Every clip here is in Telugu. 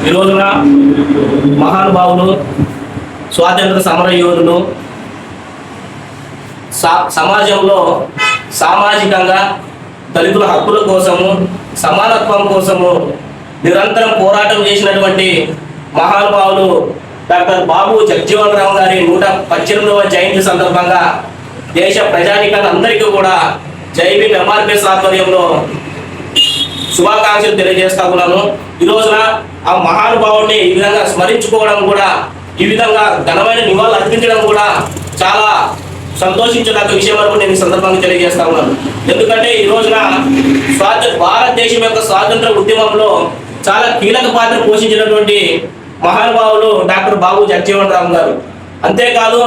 ఈ రోజున మహానుభావులు, స్వాతంత్ర సమర యోధులు సమాజంలో సామాజికంగా దళితుల హక్కుల కోసము, సమానత్వం కోసము నిరంతరం పోరాటం చేసినటువంటి మహానుభావులు డాక్టర్ బాబు జగజ్జీవన్ రామ్ గారి 118వ జయంతి సందర్భంగా దేశ ప్రజానీకాన్ని అందరికీ కూడా జై భీమ్ ఎంఆర్పిఎస్ ఆధ్వర్యంలో శుభాకాంక్షలు తెలియజేస్తా ఉన్నాను. ఈ రోజున ఆ మహానుభావుడిని ఈ విధంగా స్మరించుకోవడం కూడా, ఈ విధంగా ఘనమైన నివాళులు అర్పించడం కూడా చాలా సంతోషించదగ్గ విషయం వరకు నేను ఈ సందర్భంగా తెలియజేస్తా ఉన్నాను. ఎందుకంటే ఈ రోజున భారతదేశం యొక్క స్వాతంత్ర ఉద్యమంలో చాలా కీలక పాత్ర పోషించినటువంటి మహానుభావులు డాక్టర్ బాబు జగజ్జీవన్ రామ్ గారు. అంతేకాదు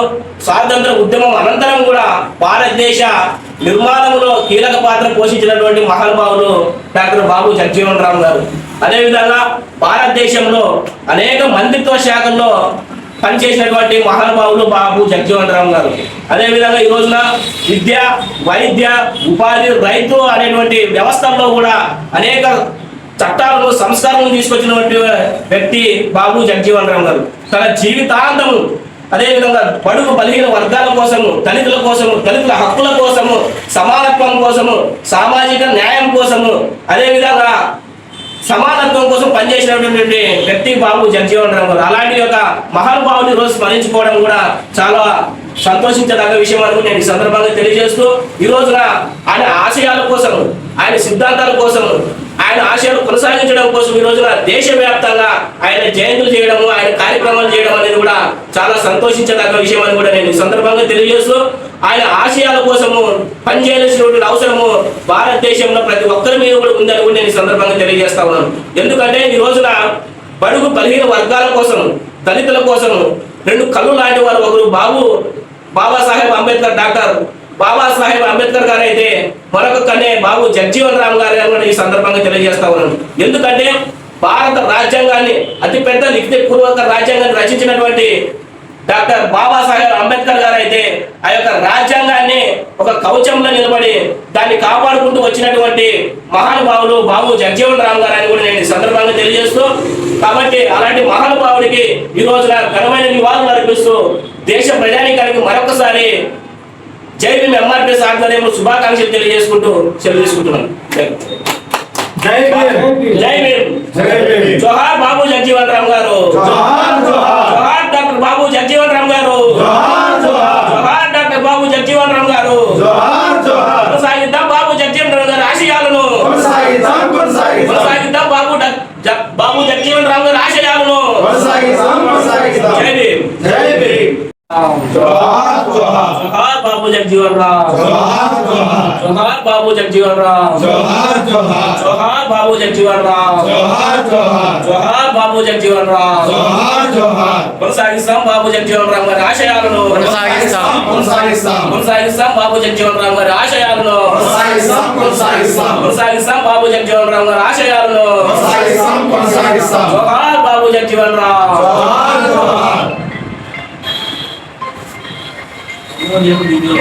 స్వాతంత్ర ఉద్యమం అనంతరం కూడా భారతదేశ నిర్మాణంలో కీలక పాత్ర పోషించినటువంటి మహానుభావులు డాక్టర్ బాబు జగజ్జీవన్ రామ్ గారు. అదేవిధంగా భారతదేశంలో అనేక మంత్రిత్వ శాఖల్లో పనిచేసినటువంటి మహానుభావులు బాబు జగజ్జీవన్ రామ్ గారు. అదేవిధంగా ఈ రోజున విద్య, వైద్య, ఉపాధి, రైతు అనేటువంటి వ్యవస్థల్లో కూడా అనేక చట్టాలను, సంస్కరణలు తీసుకొచ్చినటువంటి వ్యక్తి బాబు జగజ్జీవన్ రామ్ గారు. తన జీవితాంతము అదేవిధంగా బడుగు బలహీన వర్గాల కోసము, దళితుల కోసము, దళితుల హక్కుల కోసము, సమానత్వం కోసము, సామాజిక న్యాయం కోసము, అదేవిధంగా సమానత్వం కోసం పనిచేసినటువంటి వ్యక్తి బాబు జగజ్జీవన్ రామ్ గారు. అలాంటి యొక్క మహానుభావుని రోజు స్మరించుకోవడం కూడా చాలా సంతోషించదగ్గ విషయం అని నేను ఈ సందర్భంగా తెలియజేస్తూ, ఈ రోజున ఆయన ఆశయాల కోసం, ఆయన సిద్ధాంతాల కోసం, ఆయన ఆశయాలు కొనసాగించడం కోసం ఈ రోజున దేశవ్యాప్తంగా ఆయన జయంతులు చేయడము, ఆయన కార్యక్రమాలు చేయడం అనేది కూడా చాలా సంతోషించదగ్గ విషయం అని కూడా నేను ఈ సందర్భంగా తెలియజేస్తూ, ఆయన ఆశయాల కోసము పనిచేయాల్సినటువంటి అవసరము భారతదేశంలో ప్రతి ఒక్కరి మీద కూడా ఉందని కూడా నేను ఈ సందర్భంగా తెలియజేస్తా ఉన్నాను. ఎందుకంటే ఈ రోజున బడుగు బలహీన వర్గాల కోసం, దళితుల కోసం రెండు కళ్ళు లాంటి వారు. ఒకరు బాబాసాహెబ్ అంబేద్కర్, డాక్టర్ బాబాసాహెబ్ అంబేద్కర్ గారు అయితే మరొక కన్నే బాబు జగజ్జీవన్ రామ్ గారు అని ఈ సందర్భంగా తెలియజేస్తా ఉన్నాను. ఎందుకంటే భారత రాజ్యాంగాన్ని, అతిపెద్ద లిఖితపూర్వక రాజ్యాంగాన్ని రచించినటువంటి డాక్టర్ బాబాసాహెబ్ అంబేద్కర్ గారు అయితే ఆ యొక్క రాజ్యాంగాన్ని ఒక కవచంలో నిలబడి దాన్ని కాపాడుకుంటూ వచ్చినటువంటి మహానుభావులు బాబు జగజ్జీవన్ రామ్ గారు అని కూడా నేను ఈ సందర్భంగా తెలియజేస్తూ, కాబట్టి అలాంటి మహానుభావుడికి ఈ రోజున ఘనమైన నివాళులు అర్పిస్తూ దేశ ప్రజానీకానికి మరొకసారి జై భీమ్ ఎంఆర్పిఎస్ ఆధ్వర్యంలో శుభాకాంక్షలు తెలియజేసుకుంటూ సెలవు తీసుకుంటున్నాను. జై భీమ్, జై భీమ్, జోహార్ బాబు జగజ్జీవన్ రామ్ గారు, జోహార్ డాక్టర్ బాబు జగజ్జీవన్ రామ్ గారు, జోహార్ డాక్టర్ బాబు జగజ్జీవన్ రామ్ గారు. కొనసాగిద్దాం బాబు జగజ్జీవన్ రామ్ గారి ఆశయాలను, కొనసాగిద్దాం బాబు జగజ్జీవన్ రామ్ గారి ఆశయాలను. జై భీమ్, జై భీమ్. జోహార్ బాబు జగజ్జీవన్ రామ్, జోహార్ బాబు జగజ్జీవన్ రామ్, జోహార్ బాబు జగజ్జీవన్ రామ్, జోహార్ బాబు జగజ్జీవన్ రామ్. కొనసాగిస్తాం బాబు జగజ్జీవన్ రామ్ గారి ఆశయాలను, కొనసాగిస్తాం బాబు జగజ్జీవన్ రామ్ గారి ఆశయాలను, కొనసాగిస్తాం బాబు జగజ్జీవన్ రామ్ గారి ఆశయాలను. జోహార్ బాబు జగజ్జీవన్ రామ్. వీడియో